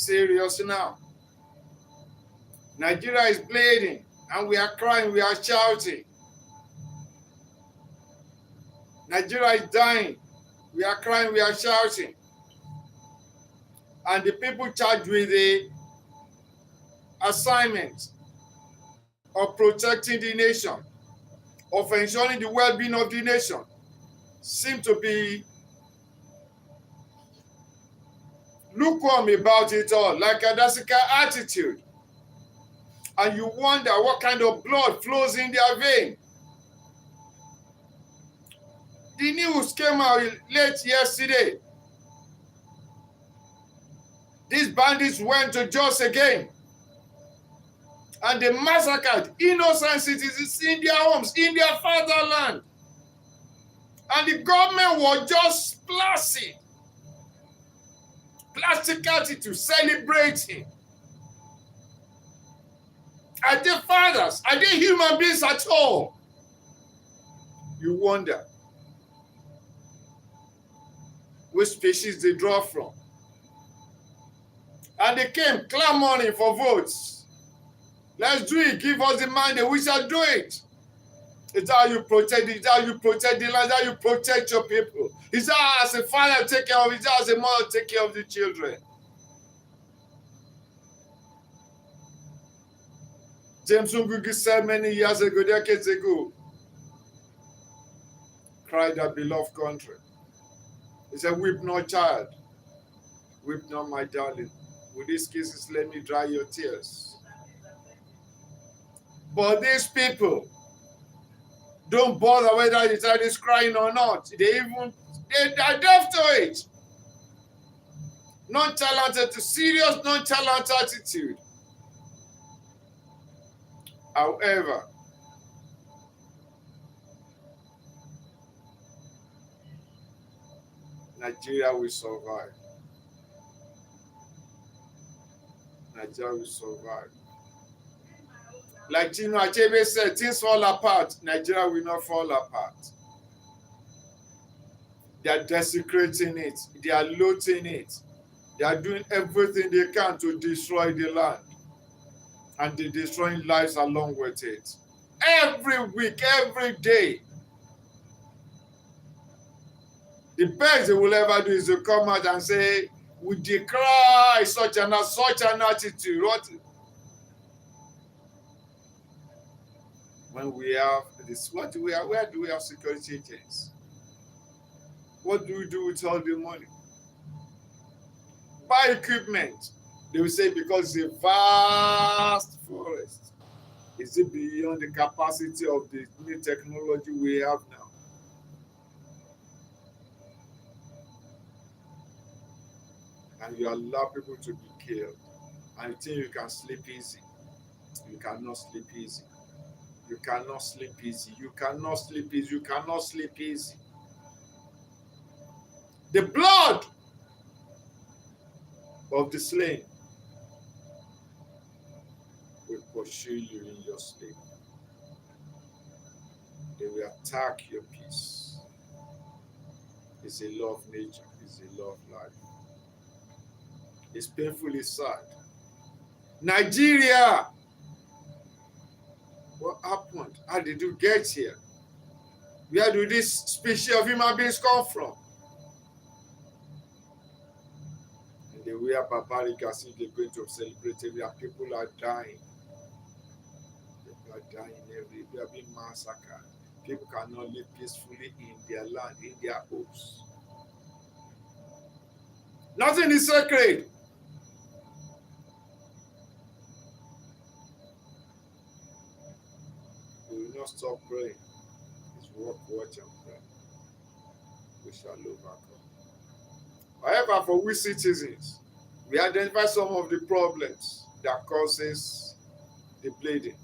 serious now. Nigeria is bleeding, and we are crying, we are shouting. Nigeria is dying. We are crying, we are shouting. And the people charged with the assignment of protecting the nation, of ensuring the well-being of the nation, seem to be lukewarm about it all, like a Dasika attitude. And you wonder what kind of blood flows in their vein. The news came out late yesterday. These bandits went to Jos again, and they massacred innocent citizens in their homes, in their fatherland. And the government was just placid attitude, celebrating. Are they fathers? Are they human beings at all? You wonder which species they draw from. And they came clamoring for votes. Let's do it. Give us the mandate. We shall do it. It's how you protect it. It's how you protect the land. It's how you protect your people. It's how as a father take care of it. It's how as a mother take care of the children. James Ngugi said many years ago, decades ago, cried that beloved country. He said, weep not, child. Weep not, my darling. With these kisses, let me dry your tears. But these people don't bother whether the child is crying or not. They are deaf to it. Nonchalant to serious, nonchalant attitude. However, Nigeria will survive. Nigeria will survive. Like Tino Achebe said, things fall apart. Nigeria will not fall apart. They are desecrating it. They are looting it. They are doing everything they can to destroy the land. And they're destroying lives along with it. Every week, every day. The best they will ever do is to come out and say, we decry such an attitude. When we have this, what do we have? Where do we have security agents? What do we do with all the money? Buy equipment. They will say because it's a vast forest. Is it beyond the capacity of the new technology we have now? And you allow people to be killed. And you think you can sleep easy. You cannot sleep easy. You cannot sleep easy. You cannot sleep easy. You cannot sleep easy. The blood of the slain will pursue you in your sleep. They will attack your peace. It's a law of nature. It's a law of life. It's painfully sad. Nigeria! What happened? How did you get here? Where do this species of human beings come from? And they were barbaric as if they're going to celebrate everywhere. People are dying. People are dying everywhere. They are being massacred. People cannot live peacefully in their land, in their homes. Nothing is sacred. We will not stop praying. It's work, watch, and pray. We shall overcome. However, for we citizens, we identify some of the problems that causes the bleeding,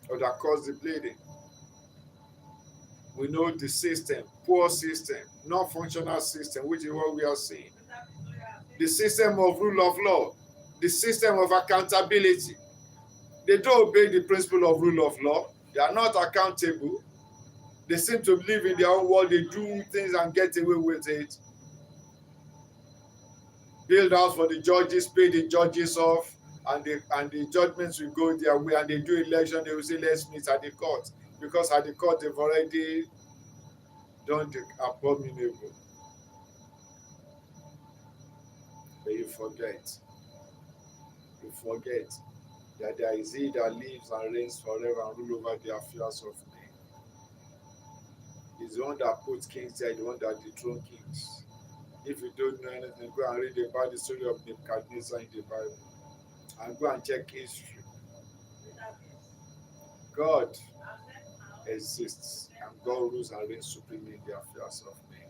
or that cause the bleeding. We know the system, poor system, non-functional system, which is what we are seeing. The system of rule of law, the system of accountability. They don't obey the principle of rule of law. They are not accountable. They seem to live in their own world. They do things and get away with it. Build house for the judges, pay the judges off, and the judgments will go their way, and they do election, they will say, let's meet at the court. Because at the court, they've already done the abominable. But you forget that there is he that lives and reigns forever and rule over the affairs of men. He's the one that puts kings there, the one that dethrones kings. If you don't know anything, go and read about the story of Nebuchadnezzar in the Bible. And go and check history. God exists, and God rules and reigns supremely in the affairs of men.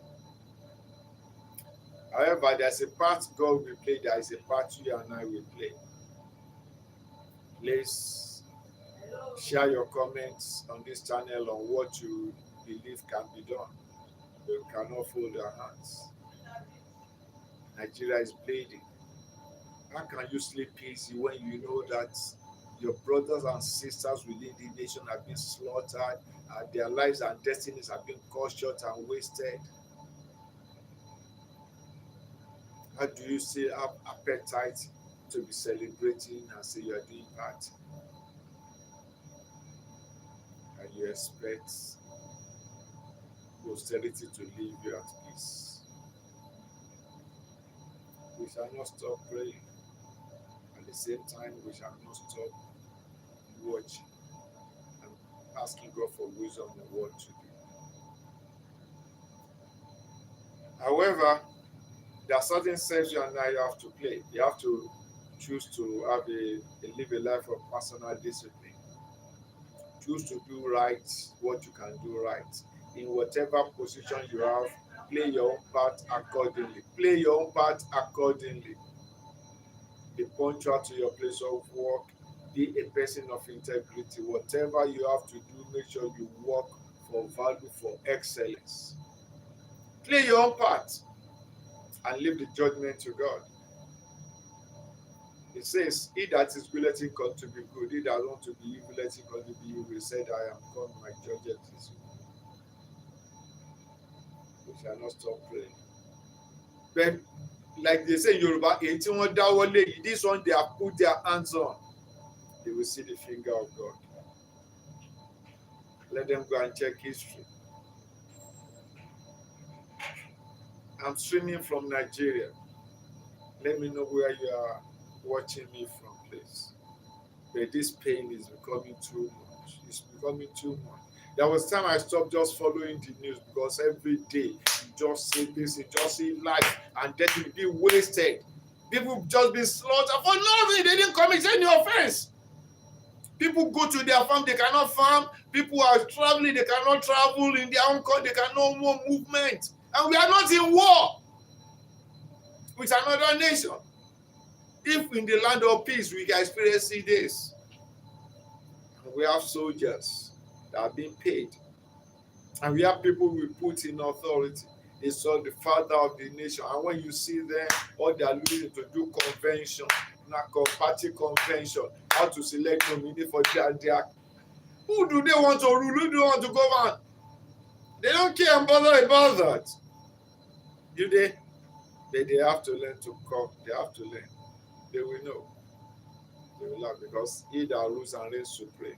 However, there's a part God will play, there is a part you and I will play. Please share your comments on this channel on what you believe can be done. We cannot fold our hands. Nigeria is bleeding. How can you sleep easy when you know that your brothers and sisters within the nation have been slaughtered, their lives and destinies have been cut short and wasted? How do you still have appetite to be celebrating and say you are doing part? And you expect posterity to leave you at peace? We shall not stop praying. At the same time, we shall not stop watching and asking God for wisdom on what to do. However, there are certain steps you and I have to play. You have to choose to have live a life of personal discipline. Choose to do right what you can do right. In whatever position you have, play your own part accordingly. Play your own part accordingly. Be punctual to your place of work. Be a person of integrity. Whatever you have to do, make sure you work for value, for excellence. Play your own part and leave the judgment to God. It says, he that is good, let him come to be good. He that wants to be evil, let him come to be evil. He said, I am come, my judgment is you. We shall not stop praying. But like they say in Yoruba, this one they have put their hands on, they will see the finger of God. Let them go and check history. I'm streaming from Nigeria. Let me know where you are watching me from, please. But this pain is becoming too much. It's becoming too much. There was time I stopped just following the news because every day you just see this, you just see life and death will be wasted. People just been slaughtered for nothing. They didn't commit any offense. People go to their farm, they cannot farm. People are traveling, they cannot travel in their own country, they cannot more movement. And we are not in war with another nation. If in the land of peace we can experience this, we have soldiers that are being paid, and we have people we put in authority. They saw the father of the nation, and when you see them, all they are looking to do convention, party convention, how to select nominee for their. Who do they want to rule? Who do they want to govern? They don't care and bother about that. Do they? They have to learn to cope. They have to learn. They will know. They will learn, because he that rules and reigns supreme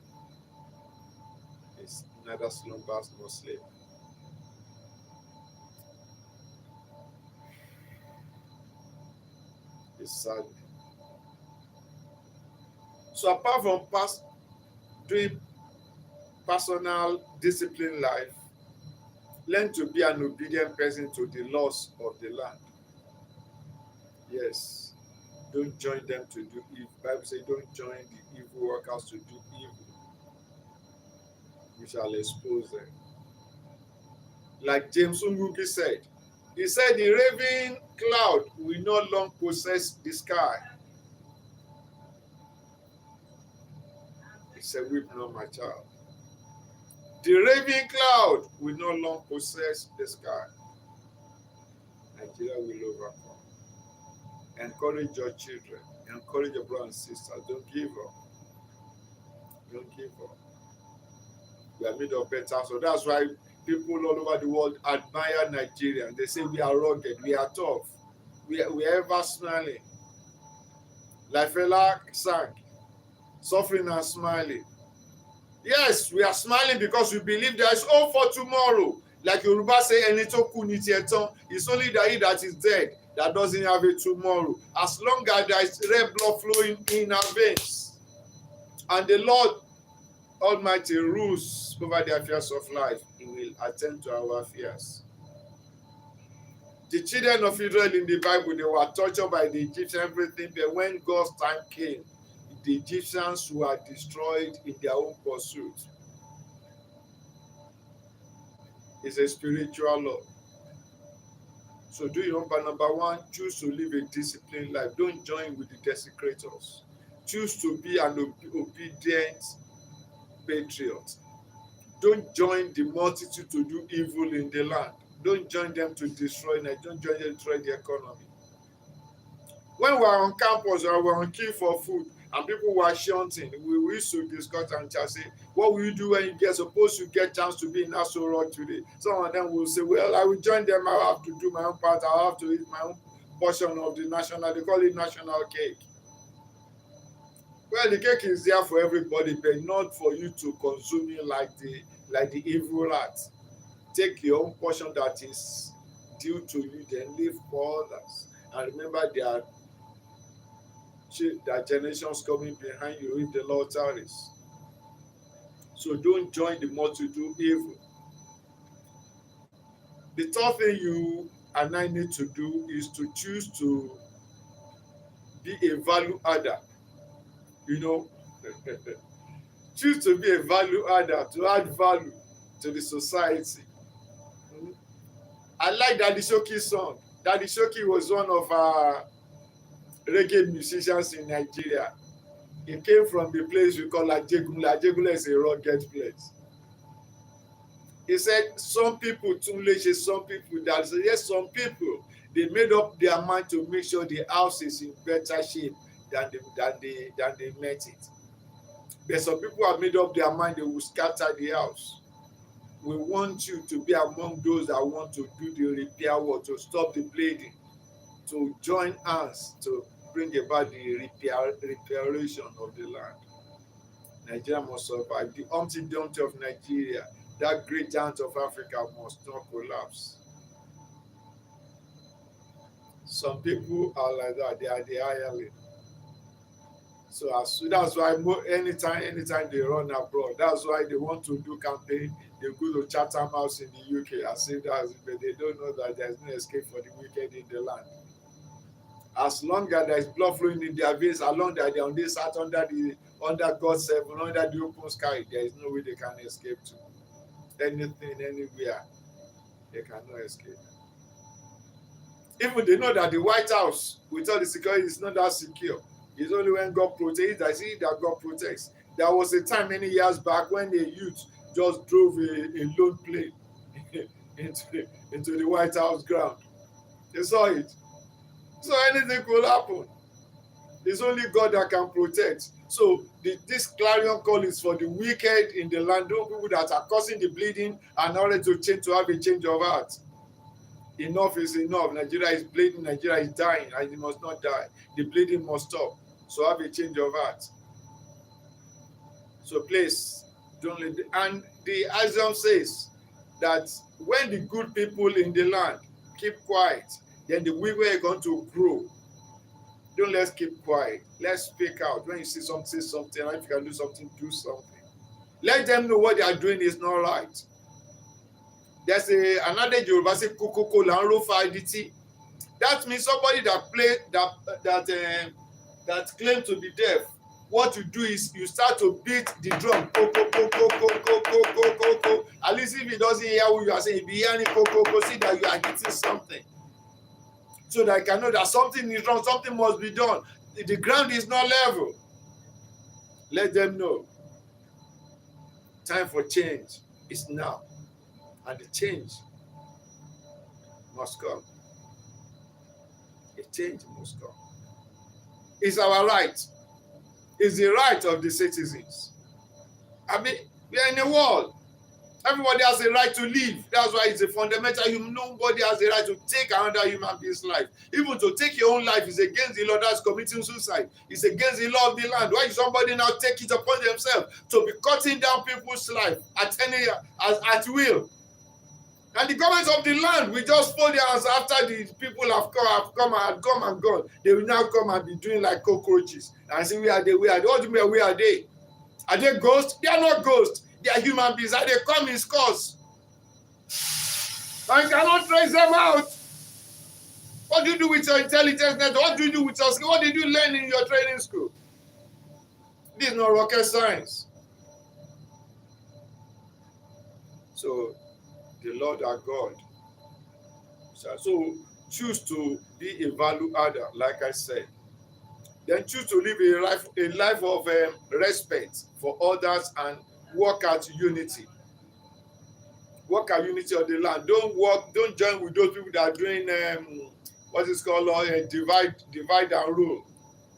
is neither slumbers nor slave. It's sad. So apart from doing personal discipline life, learn to be an obedient person to the laws of the land. Yes. Don't join them to do evil. Bible says don't join the evil workers to do evil. We shall expose them. Like James Unguki said, he said the raven cloud will not long possess the sky. He said, weep not, my child. The raven cloud will not long possess the sky. Nigeria will overcome. Encourage your children. Encourage your brothers and sisters. Don't give up. Don't give up. We are made of better. So that's why people all over the world admire Nigeria. They say we are rugged, we are tough. we are ever smiling. Like Fela sang, suffering and smiling. Yes, we are smiling because we believe there is hope for tomorrow. Like Yoruba say, ẹni tó kú ní tiẹ̀ tán. It's only that he that is dead that doesn't have a tomorrow. As long as there is red blood flowing in our veins, and the Lord Almighty rules over the affairs of life, He will attend to our affairs. The children of Israel in the Bible, they were tortured by the Egyptians, everything, but when God's time came, the Egyptians were destroyed in their own pursuit. It's a spiritual law. So do your number one, choose to live a disciplined life. Don't join with the desecrators. Choose to be an obedient patriot. Don't join the multitude to do evil in the land. Don't join them to destroy it. Don't join them to destroy the economy. When we were on campus or we were on queue for food and people were shunting, we used to discuss and just say, what will you do when you get supposed to get chance to be in Aso Rock today? Some of them will say, well, I will join them. I have to do my own part. I have to eat my own portion of the national, they call it national cake. Well, the cake is there for everybody, but not for you to consume it like the evil rat. Take your own portion that is due to you, then leave for others. And remember, there are generations coming behind you if the Lord tarries. So don't join the multitude evil. The third thing you and I need to do is to choose to be a value adder. You know, choose to be a value adder, to add value to the society. I like Daddy Shoki's song. Daddy Shoki was one of our reggae musicians in Nigeria. He came from the place we call Ajegule. Ajegule is a rugged place. He said, some people, some people, yes, some people, they made up their mind to make sure the house is in better shape than they met it. But some people have made up their mind they will scatter the house. We want you to be among those that want to do the repair work, to stop the bleeding, to join hands to bring about the reparation of the land. Nigeria must survive. The Humpty Dumpty of Nigeria, that great giant of Africa, must not collapse. Some people are like that. They are the hireling. So that's why anytime they run abroad, that's why they want to do campaign. They go to Chatham House in the UK and say that, but they don't know that there's no escape for the wicked in the land. As long as there is blood flowing in their veins, as long as they are on this earth under God's heaven, under the open sky, there is no way they can escape to. Anything, anywhere, they cannot escape. Even they know that the White House, with all the security, is not that secure. It's only when God protects, I see that God protects. There was a time many years back when a youth just drove a lone plane into the White House ground. They saw it. So anything could happen. It's only God that can protect. So this clarion call is for the wicked in the land, those people that are causing the bleeding and order to have a change of heart. Enough is enough. Nigeria is bleeding, Nigeria is dying, and it must not die. The bleeding must stop. So have a change of heart. So please, don't let and the Isaiah says that when the good people in the land keep quiet, then the wicked are going to grow. Don't let's keep quiet. Let's speak out. When you see something, say something. If you can do something, do something. Let them know what they are doing is not right. There's another Yoruba say kokoko lanro fa iditi. That means somebody that claim to be deaf. What you do is you start to beat the drum. At least if he doesn't hear what you are saying, if he hears see that you are hitting something. So that I can know that something is wrong, something must be done. The ground is not level. Let them know. Time for change is now. And the change must come. A change must come. It's our right. It's the right of the citizens. I mean, we are in a world. Everybody has a right to live. That's why it's a fundamental human. Nobody has a right to take another human being's life. Even to take your own life is against the law. That's committing suicide. It's against the law of the land. Why should somebody now take it upon themselves to be cutting down people's life at will? And the government of the land will just fold their hands after the people have come and gone. They will now come and be doing like cockroaches and say, where are they? Where are they? What do you mean, where are they? Are they ghosts? They are not ghosts. They are human beings, and they come in scores. And cannot trace them out. What do you do with your intelligence net? What do you do with your skill? What did you learn in your training school? This is not rocket science. So, the Lord our God. So, choose to be a value adder, like I said. Then choose to live a life of respect for others and work at unity. Work at unity of the land. Don't join with those people that are doing what is called divide and rule,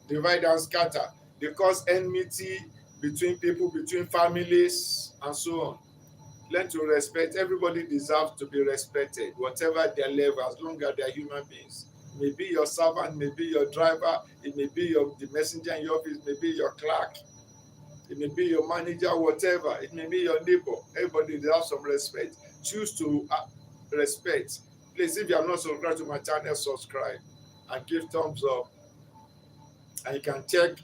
divide and scatter. They cause enmity between people, between families, and so on. Learn to respect. Everybody deserves to be respected, whatever their level, as long as they are human beings. It may be your servant, may be your driver, it may be the messenger in your office, it may be your clerk, it may be your manager, whatever. It may be your neighbor. Everybody deserves some respect. Choose to respect. Please, if you are not subscribed to my channel, subscribe and give thumbs up. And you can check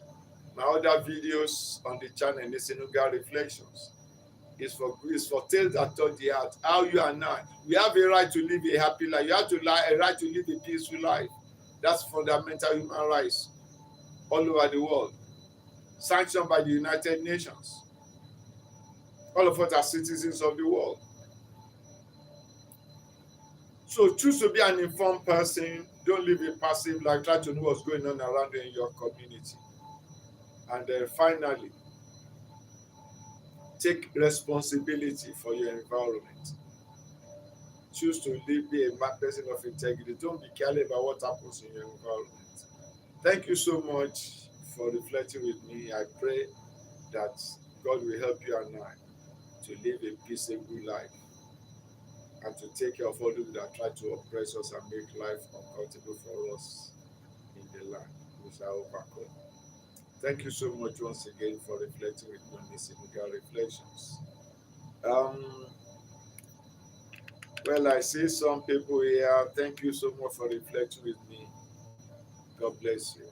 my other videos on the channel, Nisinuga Reflections. It's for tales that touch the heart. How you and I, we have a right to live a happy life. You have a right to live a peaceful life. That's fundamental human rights all over the world, sanctioned by the United Nations. All of us are citizens of the world. So choose to be an informed person. Don't live a passive life. Try to know what's going on around you in your community. And then finally, take responsibility for your environment. Choose to be a person of integrity. Don't be careless about what happens in your environment. Thank you so much for reflecting with me. I pray that God will help you and I to live a peaceable life and to take care of all those that try to oppress us and make life uncomfortable for us in the land. We shall overcome. Thank you so much once again for reflecting with me on this Nisinuga Reflections. Well, I see some people here. Thank you so much for reflecting with me. God bless you.